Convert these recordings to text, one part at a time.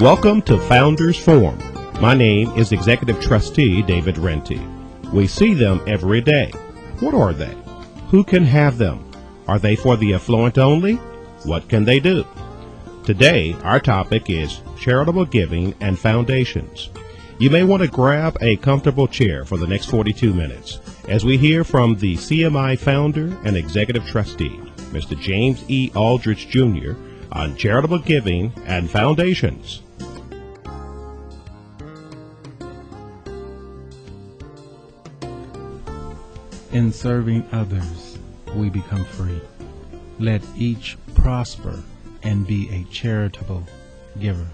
Welcome to Founders Forum. My name is Executive Trustee David Renty. We see them every day. What are they? Who can have them? Are they for the affluent only? What can they do? Today, our topic is charitable giving and foundations. You may want to grab a comfortable chair for the next 42 minutes as we hear from the CMI founder and executive trustee, Mr. James E. Aldrich Jr., on charitable giving and foundations. In serving others, we become free. Let each prosper and be a charitable giver.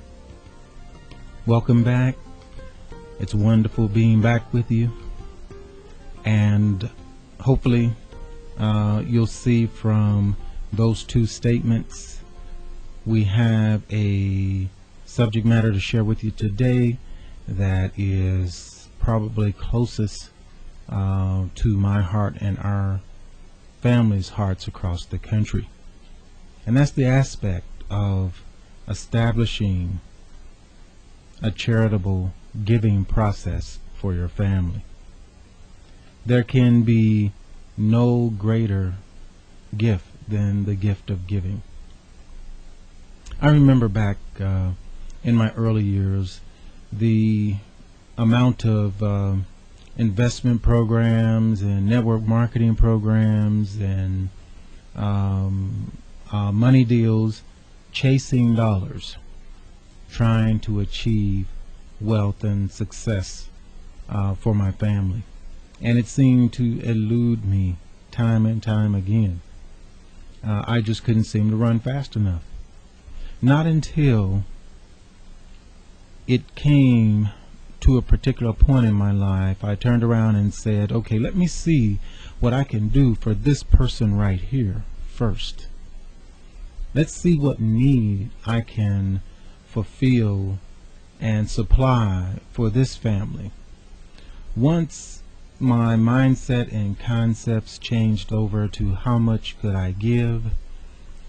Welcome back. It's wonderful being back with you. And hopefully you'll see from those two statements, we have a subject matter to share with you today that is probably closest to my heart and our families' hearts across the country. And that's the aspect of establishing a charitable giving process for your family. There can be no greater gift than the gift of giving. I remember back in my early years, the amount of investment programs and network marketing programs and money deals, chasing dollars, trying to achieve wealth and success for my family. And it seemed to elude me time and time again. I just couldn't seem to run fast enough. Not until it came to a particular point in my life, I turned around and said, okay, let me see what I can do for this person right here first. Let's see what need I can fulfill and supply for this family. Once my mindset and concepts changed over to how much could I give,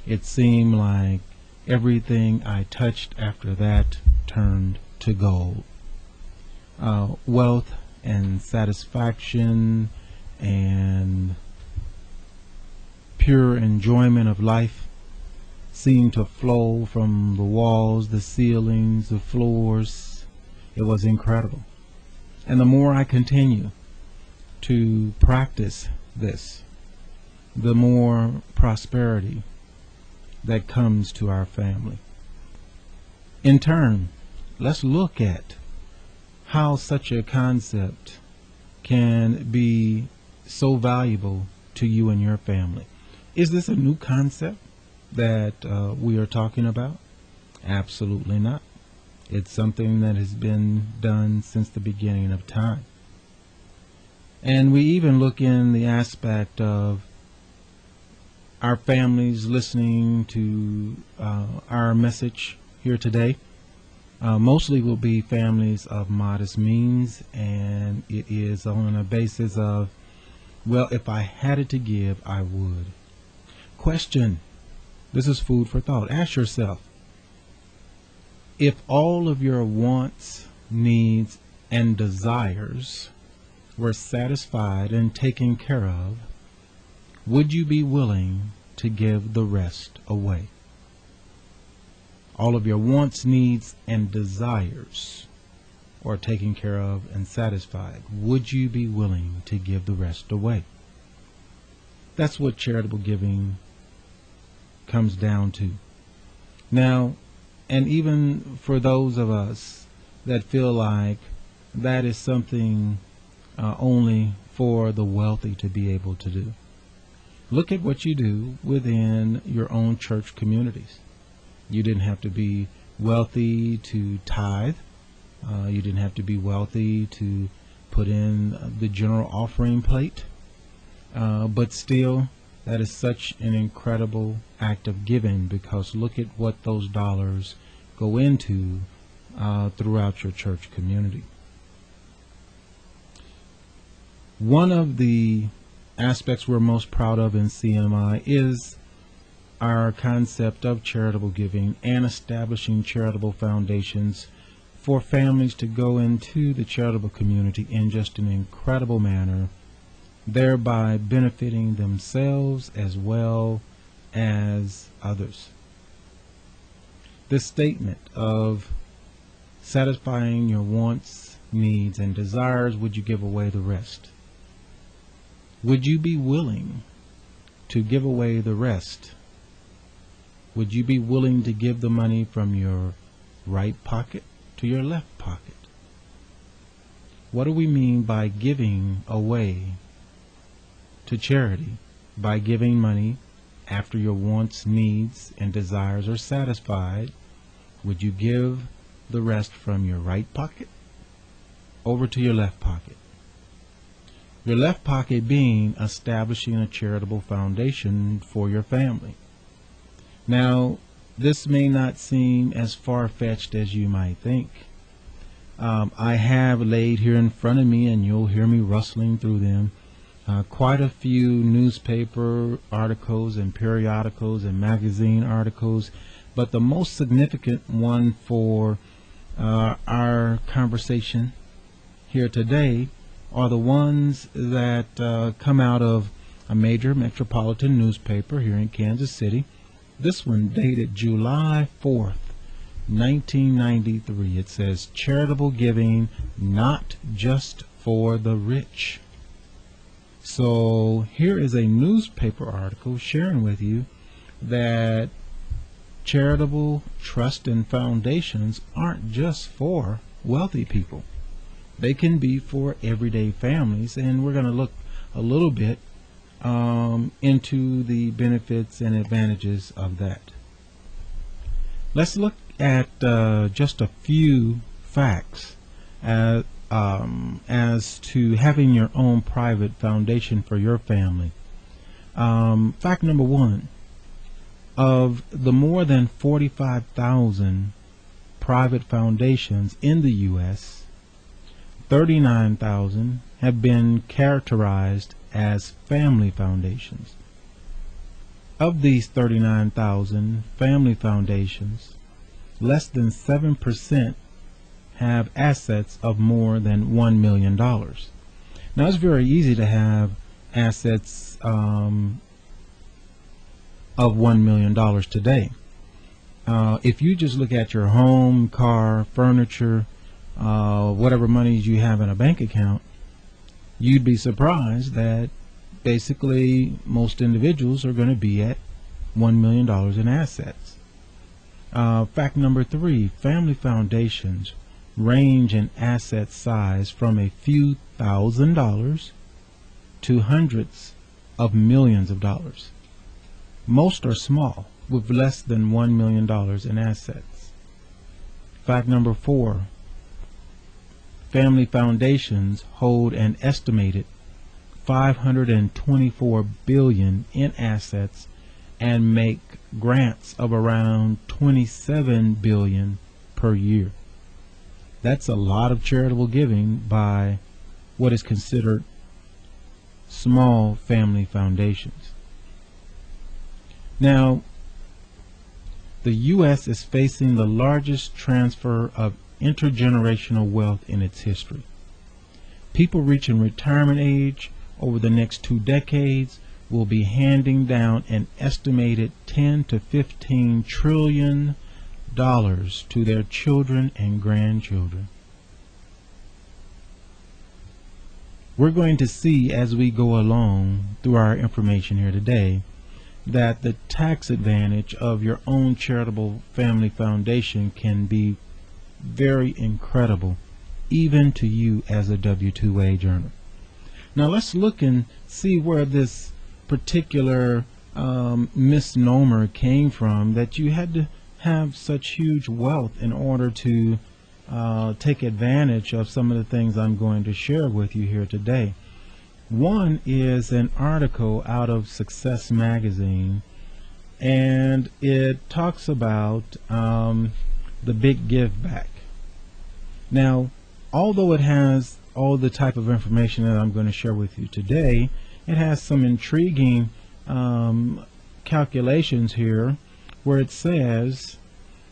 it seemed like everything I touched after that turned to gold. Wealth and satisfaction and pure enjoyment of life seemed to flow from the walls, the ceilings, the floors. It was incredible. And the more I continue to practice this, the more prosperity that comes to our family. In turn, let's look at how such a concept can be so valuable to you and your family. Is this a new concept that we are talking about? Absolutely not. It's something that has been done since the beginning of time. And we even look in the aspect of our families listening to our message here today. Mostly will be families of modest means, and it is on a basis of, well, if I had it to give, I would. Question. This is food for thought. Ask yourself, if all of your wants, needs, and desires were satisfied and taken care of, would you be willing to give the rest away? All of your wants, needs, and desires are taken care of and satisfied. Would you be willing to give the rest away? That's what charitable giving comes down to. Now, and even for those of us that feel like that is something only for the wealthy to be able to do, look at what you do within your own church communities. You didn't have to be wealthy to tithe. You didn't have to be wealthy to put in the general offering plate. But still, that is such an incredible act of giving, because look at what those dollars go into throughout your church community. One of the aspects we're most proud of in CMI is our concept of charitable giving and establishing charitable foundations for families to go into the charitable community in just an incredible manner, thereby benefiting themselves as well as others. This statement of satisfying your wants, needs, and desires, would you give away the rest? Would you be willing to give away the rest? Would you be willing to give the money from your right pocket to your left pocket? What do we mean by giving away to charity? By giving money after your wants, needs, and desires are satisfied, would you give the rest from your right pocket over to your left pocket? Your left pocket being establishing a charitable foundation for your family. Now, this may not seem as far-fetched as you might think. I have laid here in front of me, and you'll hear me rustling through them, quite a few newspaper articles and periodicals and magazine articles, but the most significant one for our conversation here today are the ones that come out of a major metropolitan newspaper here in Kansas City. This one dated July 4th, 1993. It says, "Charitable giving not just for the rich." So here is a newspaper article sharing with you that charitable trust and foundations aren't just for wealthy people. They can be for everyday families, and we're going to look a little bit into the benefits and advantages of that. Let's look at just a few facts as to having your own private foundation for your family. Fact number one, of the more than 45,000 private foundations in the U.S., 39,000 have been characterized as family foundations. Of these 39,000 family foundations, less than 7% have assets of more than $1 million. Now, it's very easy to have assets of $1 million today. If you just look at your home, car, furniture, whatever monies you have in a bank account, you'd be surprised that basically most individuals are going to be at $1 million in assets. Fact number three, family foundations range in asset size from a few $1,000s to hundreds of millions of dollars. Most are small, with less than $1 million in assets. Fact number four, family foundations hold an estimated $524 billion in assets and make grants of around $27 billion per year. That's a lot of charitable giving by what is considered small family foundations. Now, the U.S. is facing the largest transfer of intergenerational wealth in its history. People reaching retirement age over the next 2 decades will be handing down an estimated $10 to $15 trillion to their children and grandchildren. We're going to see as we go along through our information here today that the tax advantage of your own charitable family foundation can be very incredible, even to you as a W-2 wage earner. Now let's look and see where this particular misnomer came from, that you had to have such huge wealth in order to take advantage of some of the things I'm going to share with you here today. One is an article out of Success Magazine, and it talks about the big give back. Now, although it has all the type of information that I'm going to share with you today, it has some intriguing calculations here where it says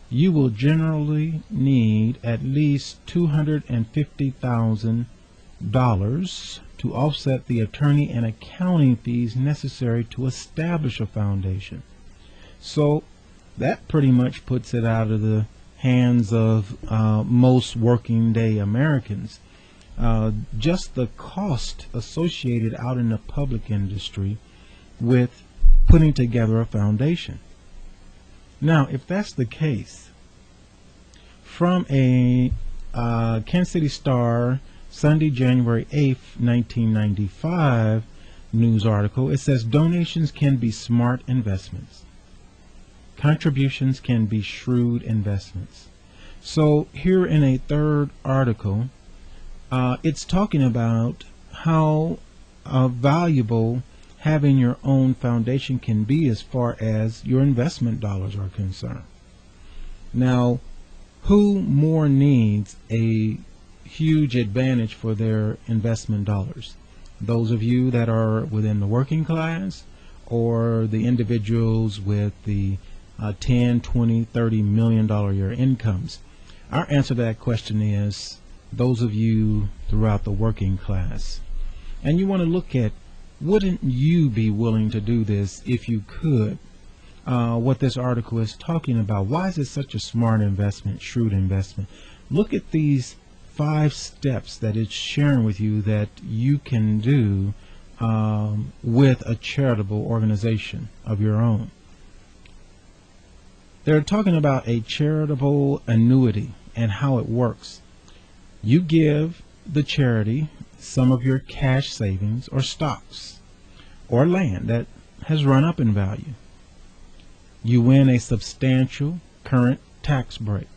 you will generally need at least $250,000 to offset the attorney and accounting fees necessary to establish a foundation. So that pretty much puts it out of the hands of most working day Americans. Just the cost associated out in the public industry with putting together a foundation. Now, if that's the case, from a Kansas City Star, Sunday, January 8th, 1995 news article, it says donations can be smart investments. Contributions can be shrewd investments. So here in a third article, it's talking about how valuable having your own foundation can be as far as your investment dollars are concerned. Now, who more needs a huge advantage for their investment dollars? Those of you that are within the working class, or the individuals with the 10, 20, 30 million dollar a year incomes? Our answer to that question is those of you throughout the working class. And you want to look at, wouldn't you be willing to do this if you could? What this article is talking about. Why is it such a smart investment, shrewd investment? Look at these 5 steps that it's sharing with you that you can do with a charitable organization of your own. They're talking about a charitable annuity and how it works. You give the charity some of your cash savings or stocks or land that has run up in value. You win a substantial current tax break.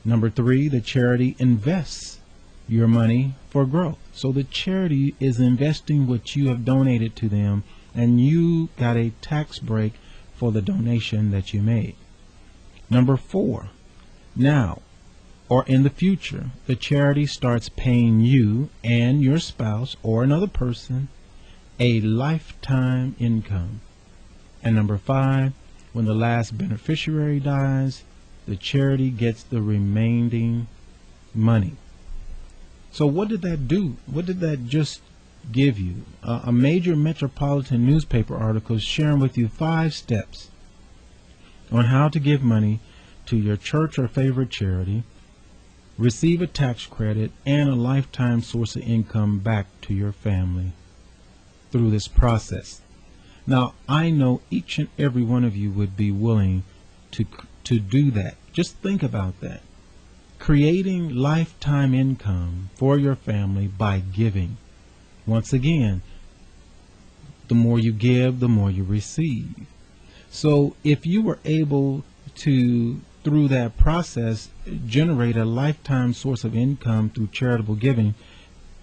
Number 3, the charity invests your money for growth. So the charity is investing what you have donated to them, and you got a tax break for the donation that you made. Number 4, now or in the future, the charity starts paying you and your spouse or another person a lifetime income. And number 5, when the last beneficiary dies, the charity gets the remaining money. So what did that do? What did that just give you? A major metropolitan newspaper article is sharing with you 5 steps on how to give money to your church or favorite charity, receive a tax credit, and a lifetime source of income back to your family through this process. Now, I know each and every one of you would be willing to do that. Just think about that. Creating lifetime income for your family by giving. Once again, the more you give, the more you receive. So if you were able to, through that process, generate a lifetime source of income through charitable giving,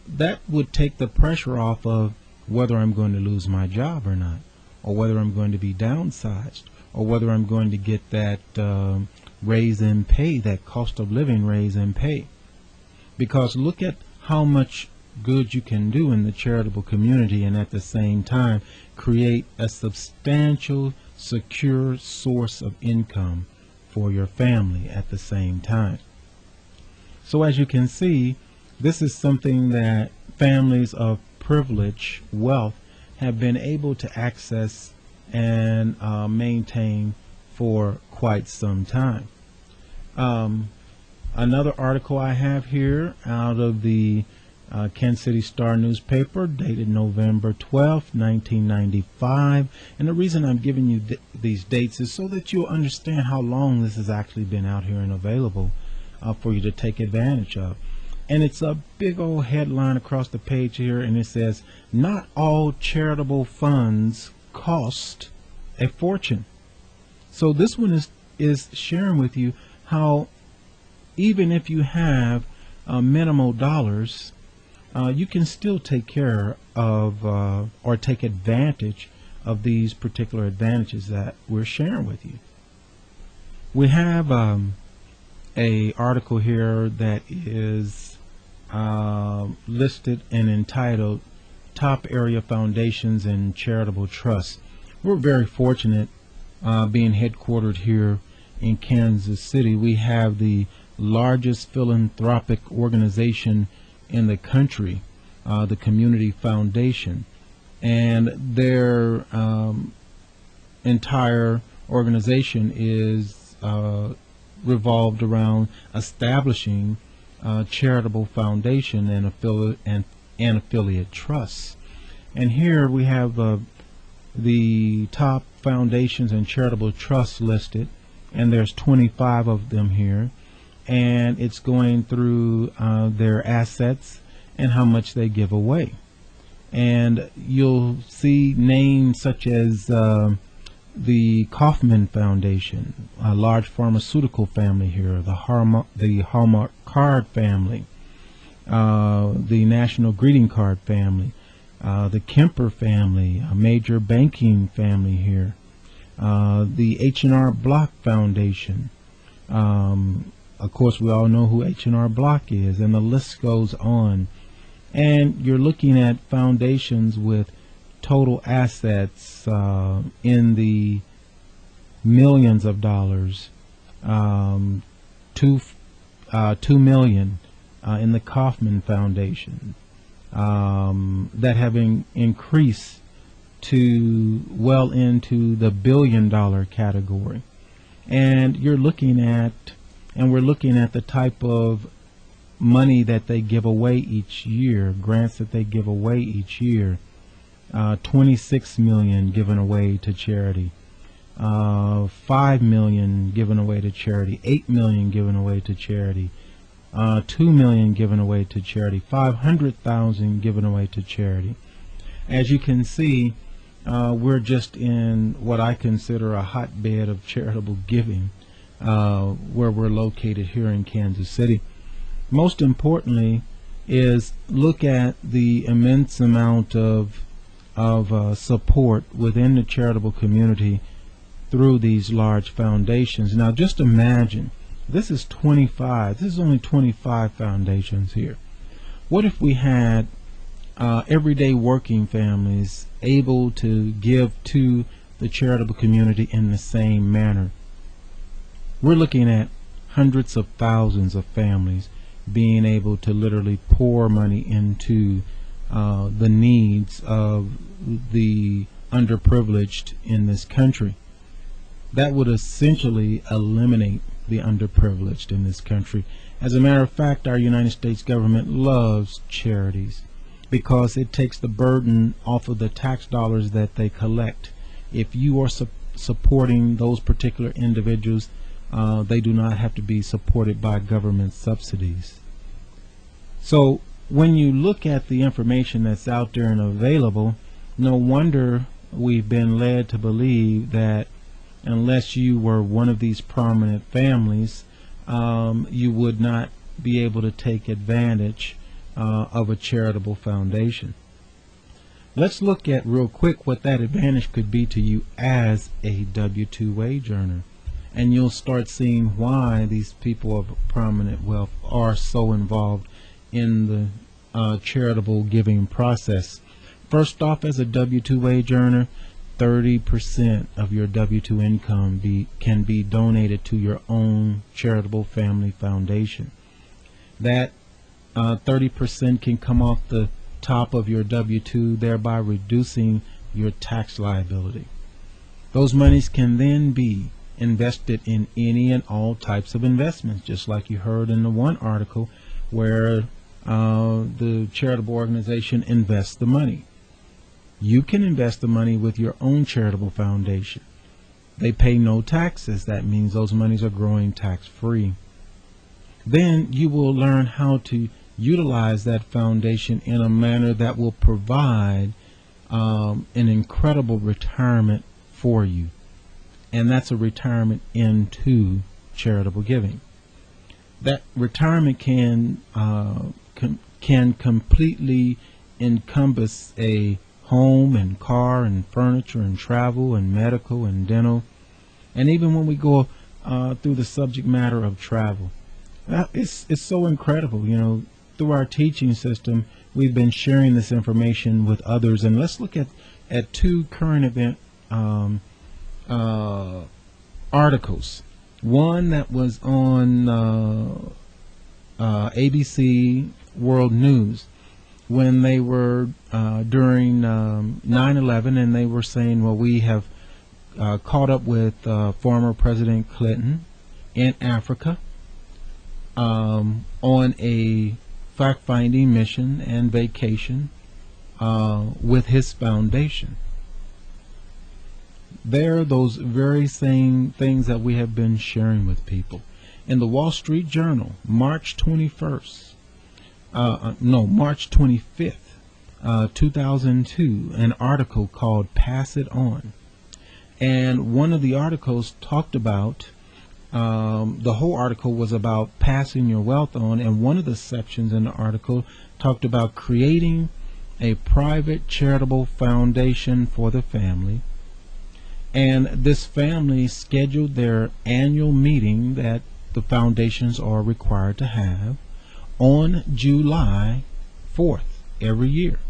that would take the pressure off of whether I'm going to lose my job or not, or whether I'm going to be downsized, or whether I'm going to get that raise in pay, that cost of living raise in pay. Because look at how much good you can do in the charitable community, and at the same time create a substantial, secure source of income for your family at the same time. So as you can see, this is something that families of privilege, wealth, have been able to access and maintain for quite some time. Another article I have here out of the Kansas City Star newspaper, dated November 12th, 1995. And the reason I'm giving you these dates is so that you'll understand how long this has actually been out here and available for you to take advantage of. And it's a big old headline across the page here, and it says, "Not all charitable funds cost a fortune." So this one is sharing with you how even if you have minimal dollars, you can still take care of or take advantage of these particular advantages that we're sharing with you. We have a article here that is listed and entitled "Top Area Foundations and Charitable Trusts." We're very fortunate being headquartered here in Kansas City. We have the largest philanthropic organization in the country, the Community Foundation, and their entire organization is revolved around establishing charitable foundation and affiliate trusts. And here we have the top foundations and charitable trusts listed, and there's 25 of them here, and it's going through their assets and how much they give away. And you'll see names such as the Kaufman Foundation, a large pharmaceutical family here, the Hallmark Card family, the National Greeting Card family, the Kemper family, a major banking family here, the H&R Block Foundation. Of course, we all know who H&R Block is, and the list goes on. And you're looking at foundations with total assets in the millions of dollars, 2 million in the Kaufman Foundation, that have increased to well into the billion-dollar category. And we're looking at the type of money that they give away each year, grants that they give away each year. 26 million given away to charity, 5 million given away to charity, 8 million given away to charity, 2 million given away to charity, 500,000 given away to charity. As you can see, we're just in what I consider a hotbed of charitable giving, where we're located here in Kansas City. Most importantly is look at the immense amount of support within the charitable community through these large foundations. Now just imagine, this is only 25 foundations here. What if we had everyday working families able to give to the charitable community in the same manner? We're looking at hundreds of thousands of families being able to literally pour money into the needs of the underprivileged in this country. That would essentially eliminate the underprivileged in this country. As a matter of fact, our United States government loves charities because it takes the burden off of the tax dollars that they collect. If you are supporting those particular individuals, they do not have to be supported by government subsidies. So when you look at the information that's out there and available, no wonder we've been led to believe that unless you were one of these prominent families, you would not be able to take advantage of a charitable foundation. Let's look at real quick what that advantage could be to you as a W-2 wage earner, and you'll start seeing why these people of prominent wealth are so involved in the charitable giving process. First off, as a W-2 wage earner, 30% of your W-2 income can be donated to your own charitable family foundation. That 30% can come off the top of your W-2, thereby reducing your tax liability. Those monies can then be invested in any and all types of investments, just like you heard in the one article where the charitable organization invests the money. You can invest the money with your own charitable foundation. They pay no taxes. That means those monies are growing tax-free. Then you will learn how to utilize that foundation in a manner that will provide an incredible retirement for you. And that's a retirement into charitable giving. That retirement can completely encompass a home and car and furniture and travel and medical and dental. And even when we go through the subject matter of travel, it's so incredible. You know, through our teaching system, we've been sharing this information with others. And let's look at two current event articles. One that was on ABC World News when they were during 9/11, and they were saying, well, we have caught up with former President Clinton in Africa on a fact-finding mission and vacation with his foundation. They're those very same things that we have been sharing with people. In the Wall Street Journal, March 25th, 2002, an article called Pass It On. And one of the articles talked about, the whole article was about passing your wealth on, and one of the sections in the article talked about creating a private charitable foundation for the family. And this family scheduled their annual meeting that the foundations are required to have on July 4th every year.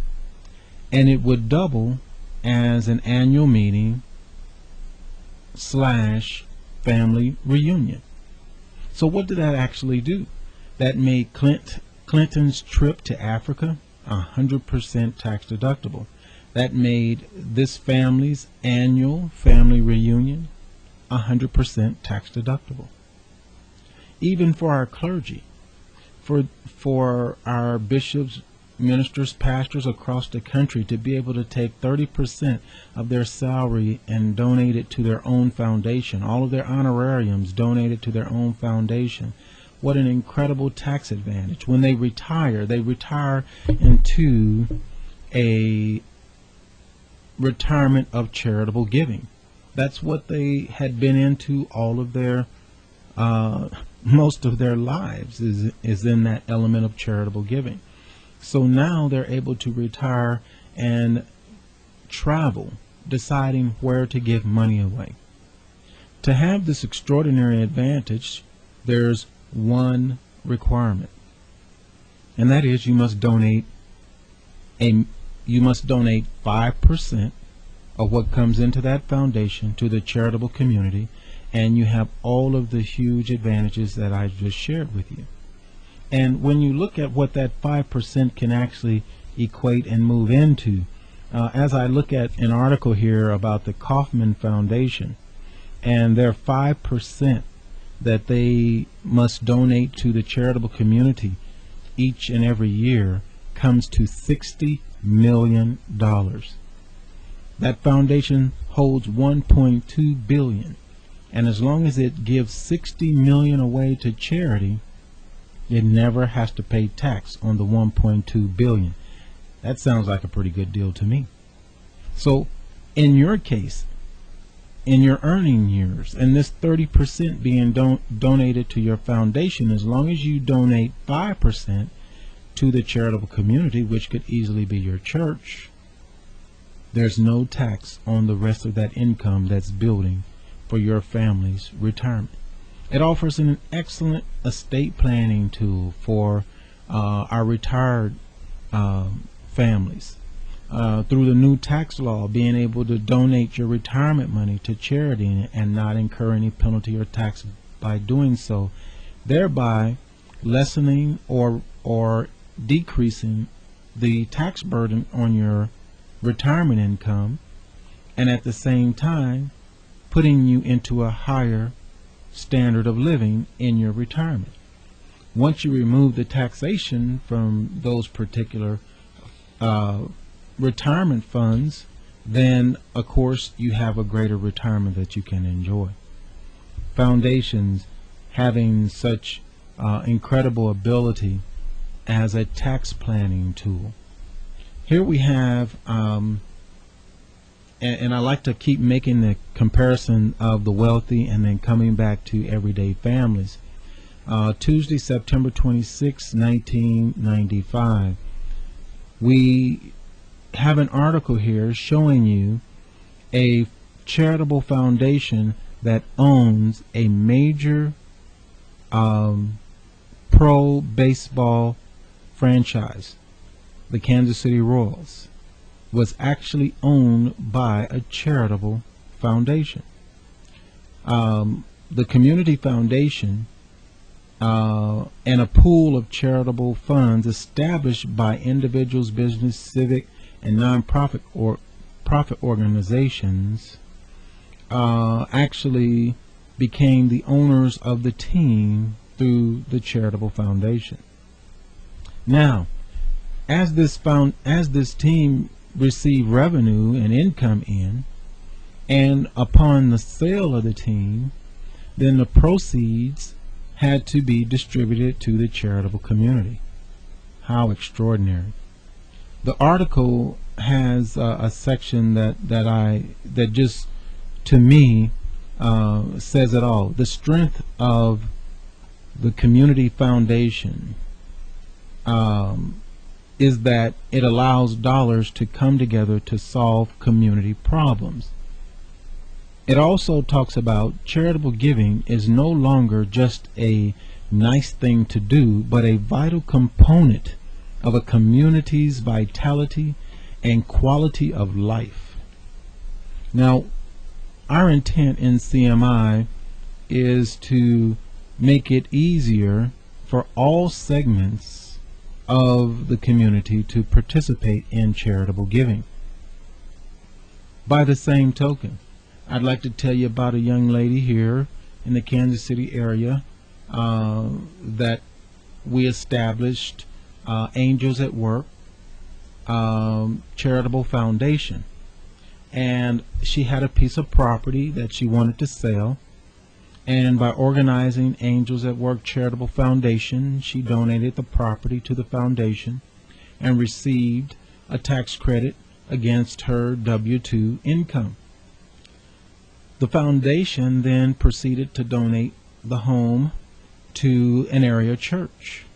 And it would double as an annual meeting / family reunion. So what did that actually do? That made Clinton's trip to Africa 100% tax deductible. That made this family's annual family reunion 100% tax deductible. Even for our clergy, for our bishops, ministers, pastors across the country to be able to take 30% of their salary and donate it to their own foundation, all of their honorariums donated to their own foundation. What an incredible tax advantage. When they retire into a retirement of charitable giving. That's what they had been into all of their most of their lives is in that element of charitable giving. So now they're able to retire and travel, deciding where to give money away. To have this extraordinary advantage, there's one requirement, and that is you must donate 5% of what comes into that foundation to the charitable community, and you have all of the huge advantages that I just shared with you. And when you look at what that 5% can actually equate and move into, as I look at an article here about the Kaufman Foundation, and their 5% that they must donate to the charitable community each and every year comes to $60 million. That foundation holds $1.2 billion, and as long as it gives $60 million away to charity, it never has to pay tax on the $1.2 billion. That sounds like a pretty good deal to me. So in your case, in your earning years, and this 30% being donated to your foundation, as long as you donate 5% to the charitable community, which could easily be your church, there's no tax on the rest of that income that's building for your family's retirement. It offers an excellent estate planning tool for our retired families. Through the new tax law, being able to donate your retirement money to charity and not incur any penalty or tax by doing so, thereby lessening or decreasing the tax burden on your retirement income, and at the same time putting you into a higher standard of living in your retirement. Once you remove the taxation from those particular retirement funds, then of course you have a greater retirement that you can enjoy. Foundations having such incredible ability as a tax planning tool. Here we have and I like to keep making the comparison of the wealthy and then coming back to everyday families. Tuesday, September 26, 1995, we have an article here showing you a charitable foundation that owns a major pro baseball franchise, the Kansas City Royals, was actually owned by a charitable foundation. The community foundation and a pool of charitable funds established by individuals, business, civic, and non-profit or profit organizations actually became the owners of the team through the charitable foundation. Now, as this team received revenue and income in, and upon the sale of the team, then the proceeds had to be distributed to the charitable community. How extraordinary. The article has a section that just, to me, says it all. The strength of the community foundation is that it allows dollars to come together to solve community problems. It also talks about charitable giving is no longer just a nice thing to do, but a vital component of a community's vitality and quality of life. Now, our intent in CMI is to make it easier for all segments of the community to participate in charitable giving. By the same token, I'd like to tell you about a young lady here in the Kansas City area that we established Angels at Work Charitable Foundation. And she had a piece of property that she wanted to sell. And by organizing Angels at Work Charitable Foundation, she donated the property to the foundation and received a tax credit against her W-2 income. The foundation then proceeded to donate the home to an area church.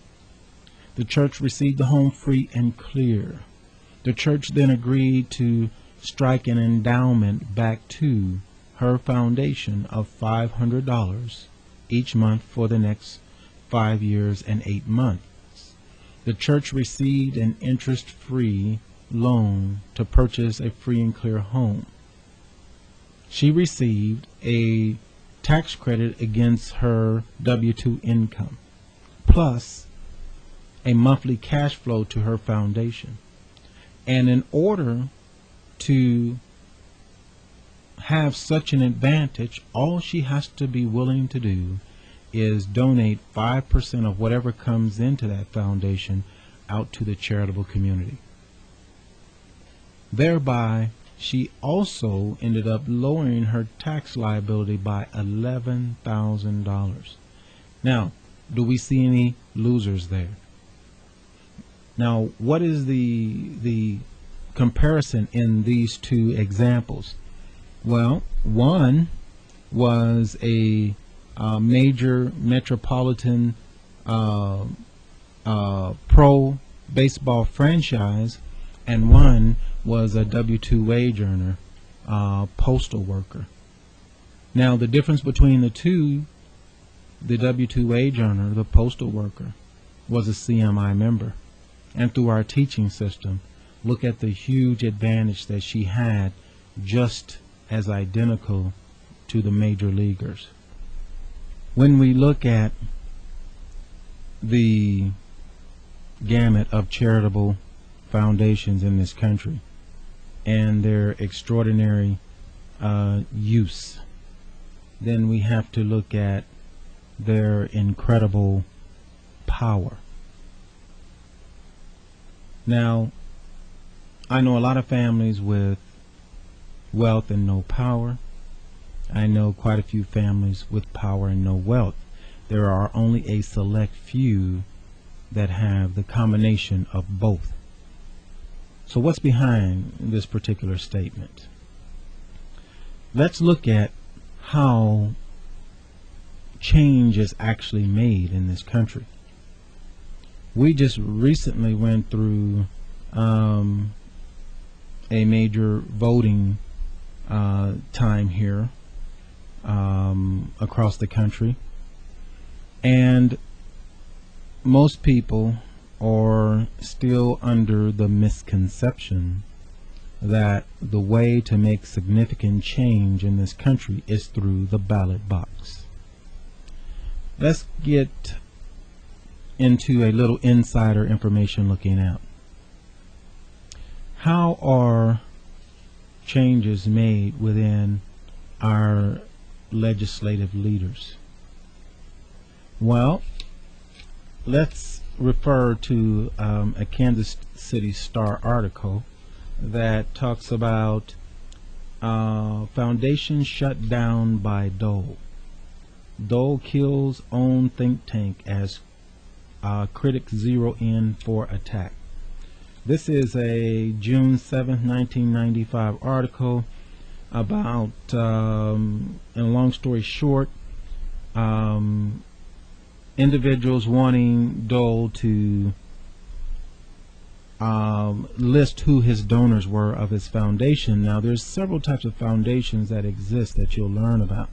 The church received the home free and clear. The church then agreed to strike an endowment back to her foundation of $500 each month for the next 5 years and 8 months. The church received an interest-free loan to purchase a free and clear home. She received a tax credit against her W-2 income, plus a monthly cash flow to her foundation. And in order to have such an advantage, all she has to be willing to do is donate 5% of whatever comes into that foundation out to the charitable community. Thereby, she also ended up lowering her tax liability by $11,000. Now, do we see any losers there? Now, what is the comparison in these two examples? Well, one was a major metropolitan pro baseball franchise, and one was a W-2 wage earner, postal worker. Now, the difference between the two, the W-2 wage earner, the postal worker, was a CMI member. And through our teaching system, look at the huge advantage that she had, just as identical to the major leaguers. When we look at the gamut of charitable foundations in this country and their extraordinary use, then we have to look at their incredible power. Now, I know a lot of families with wealth and no power. I know quite a few families with power and no wealth. There are only a select few that have the combination of both. So what's behind this particular statement? Let's look at how change is actually made in this country. We just recently went through a major voting time here across the country, and most people are still under the misconception that the way to make significant change in this country is through the ballot box. Let's get into a little insider information looking out. How are changes made within our legislative leaders? Well, let's refer to a Kansas City Star article that talks about foundation shut down by Dole. Dole kills own think tank as critics zero in for attack. This is a June 7th, 1995 article about, and long story short, individuals wanting Dole to list who his donors were of his foundation. Now, there's several types of foundations that exist that you'll learn about.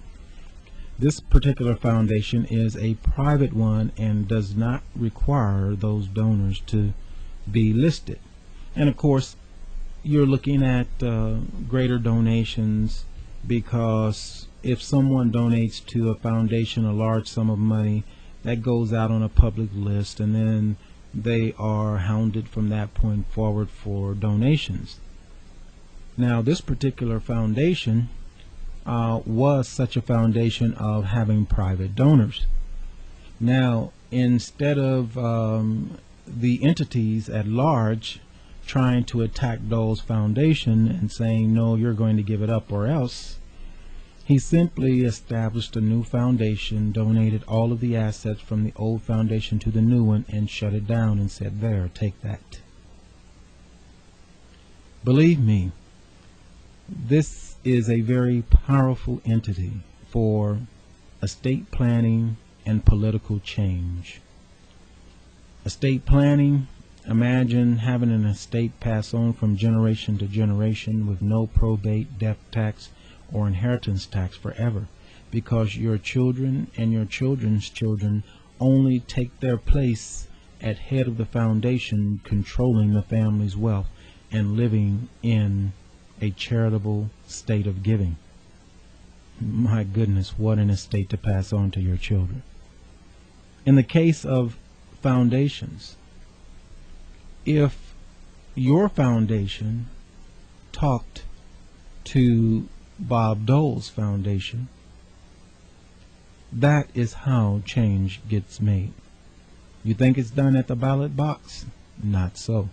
This particular foundation is a private one and does not require those donors to be listed. And of course, you're looking at greater donations, because if someone donates to a foundation a large sum of money, that goes out on a public list, and then they are hounded from that point forward for donations. Now, this particular foundation was such a foundation of having private donors. Now, instead of the entities at large trying to attack Dole's foundation and saying, no, you're going to give it up or else, he simply established a new foundation, donated all of the assets from the old foundation to the new one, and shut it down and said, there, take that. Believe me, this is a very powerful entity for estate planning and political change. Estate planning, imagine having an estate pass on from generation to generation with no probate, death tax, or inheritance tax forever, because your children and your children's children only take their place at head of the foundation, controlling the family's wealth and living in a charitable state of giving. My goodness, what an estate to pass on to your children. In the case of foundations, if your foundation talked to Bob Dole's foundation, that is how change gets made. You think it's done at the ballot box? Not so.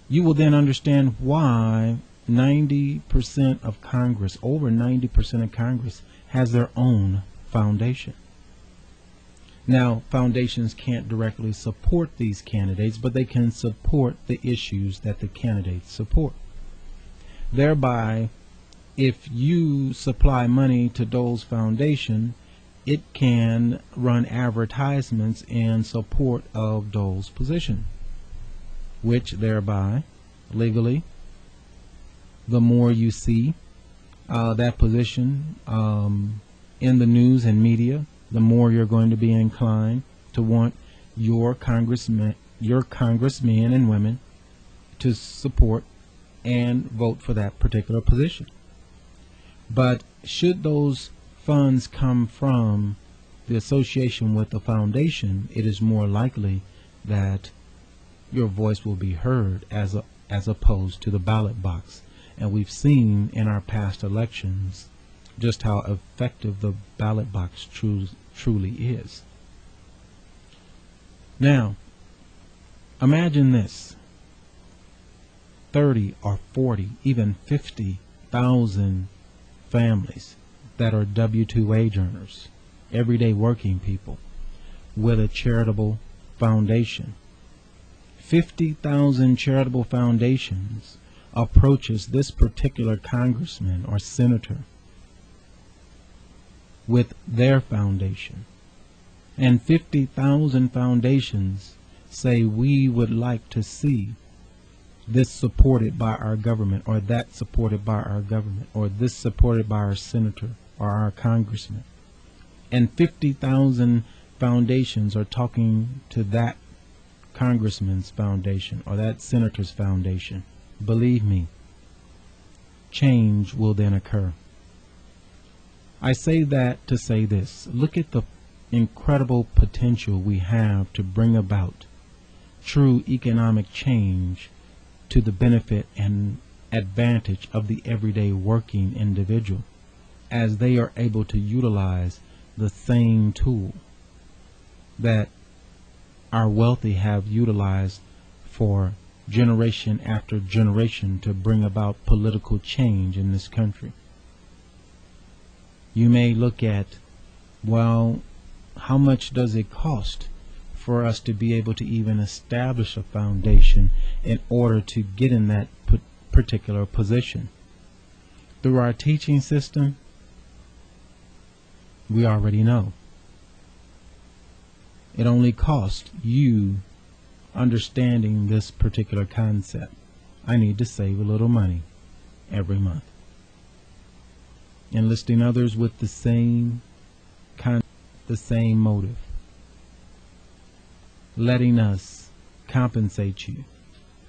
You will then understand why 90% of Congress, over 90% of Congress, has their own foundation. Now, foundations can't directly support these candidates, but they can support the issues that the candidates support. Thereby, if you supply money to Dole's foundation, it can run advertisements in support of Dole's position, which thereby, legally, the more you see that position in the news and media, the more you're going to be inclined to want your congressmen and women to support and vote for that particular position. But should those funds come from the association with the foundation, it is more likely that your voice will be heard as opposed to the ballot box. And we've seen in our past elections just how effective the ballot box truly is. Now, imagine this: 30 or 40, even 50,000 families that are W-2 earners, everyday working people, with a charitable foundation. 50,000 charitable foundations approaches this particular congressman or senator with their foundation, and 50,000 foundations say, we would like to see this supported by our government, or that supported by our government, or this supported by our senator or our congressman. And 50,000 foundations are talking to that congressman's foundation or that senator's foundation, believe me, change will then occur. I say that to say this. Look at the incredible potential we have to bring about true economic change to the benefit and advantage of the everyday working individual, as they are able to utilize the same tool that our wealthy have utilized for generation after generation to bring about political change in this country. You may look at, well, how much does it cost for us to be able to even establish a foundation in order to get in that particular position? Through our teaching system, we already know. It only costs you understanding this particular concept. I need to save a little money every month. Enlisting others with the same motive. Letting us compensate you,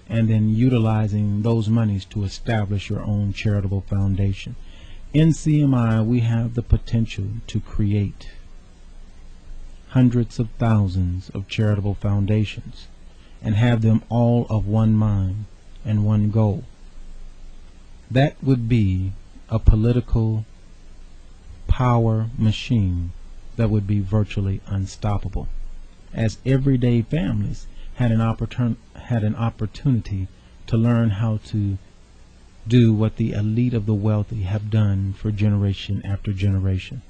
and then utilizing those monies to establish your own charitable foundation. In CMI, we have the potential to create hundreds of thousands of charitable foundations and have them all of one mind and one goal. That would be a political power machine that would be virtually unstoppable, as everyday families had an opportunity to learn how to do what the elite of the wealthy have done for generation after generation.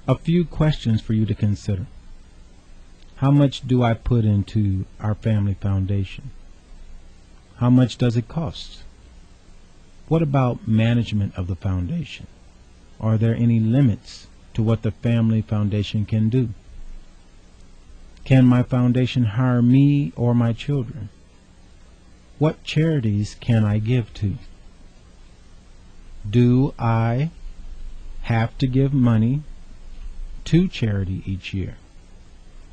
A few questions for you to consider. How much do I put into our family foundation? How much does it cost? What about management of the foundation? Are there any limits to what the family foundation can do? Can my foundation hire me or my children? What charities can I give to? Do I have to give money to charity each year?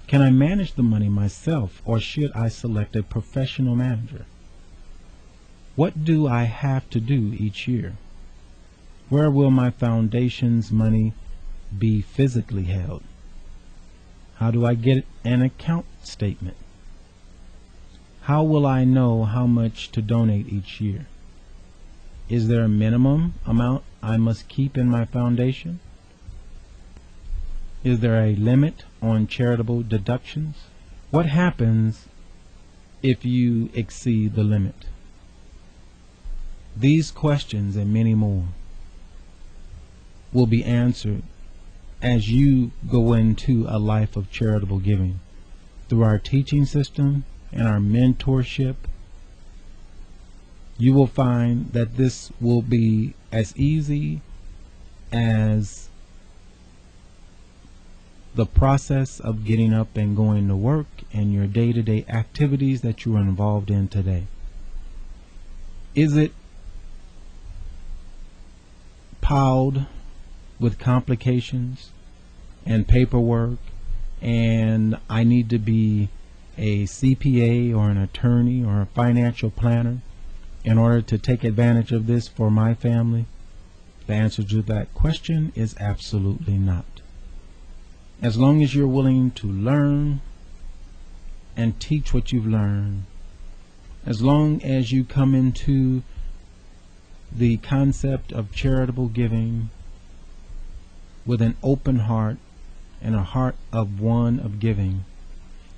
Can I manage the money myself, or should I select a professional manager? What do I have to do each year? Where will my foundation's money be physically held? How do I get an account statement? How will I know how much to donate each year? Is there a minimum amount I must keep in my foundation? Is there a limit on charitable deductions? What happens if you exceed the limit? These questions and many more will be answered as you go into a life of charitable giving through our teaching system and our mentorship. You will find that this will be as easy as the process of getting up and going to work and your day-to-day activities that you are involved in today. Is it piled with complications and paperwork, and I need to be a CPA or an attorney or a financial planner in order to take advantage of this for my family? The answer to that question is absolutely not. As long as you're willing to learn and teach what you've learned, as long as you come into the concept of charitable giving with an open heart and a heart of one of giving,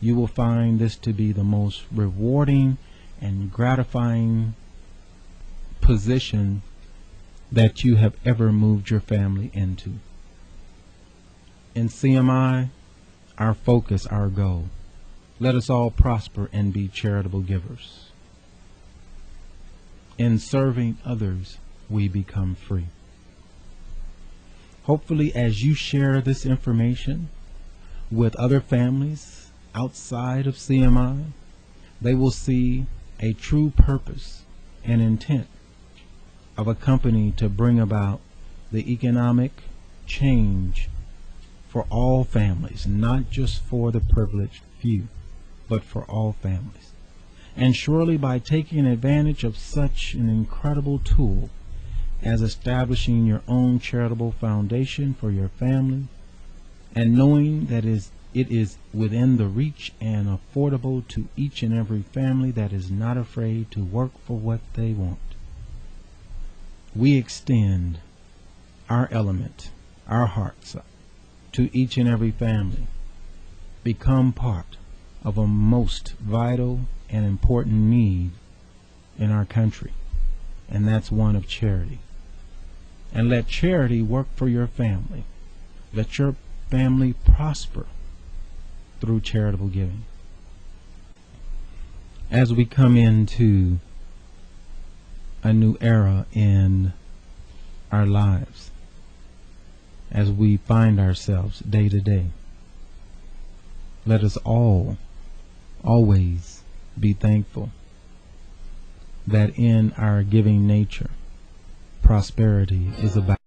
you will find this to be the most rewarding and gratifying position that you have ever moved your family into. In CMI, our focus, our goal, let us all prosper and be charitable givers. In serving others, we become free. Hopefully, as you share this information with other families outside of CMI, they will see a true purpose and intent of a company to bring about the economic change for all families, not just for the privileged few, but for all families. And surely by taking advantage of such an incredible tool as establishing your own charitable foundation for your family, and knowing that it is within the reach and affordable to each and every family that is not afraid to work for what they want, we extend our element, our hearts, to each and every family. Become part of a most vital and important need in our country, and that's one of charity. And let charity work for your family. Let your family prosper through charitable giving. As we come into a new era in our lives, as we find ourselves day to day, let us all always be thankful that in our giving nature, prosperity is about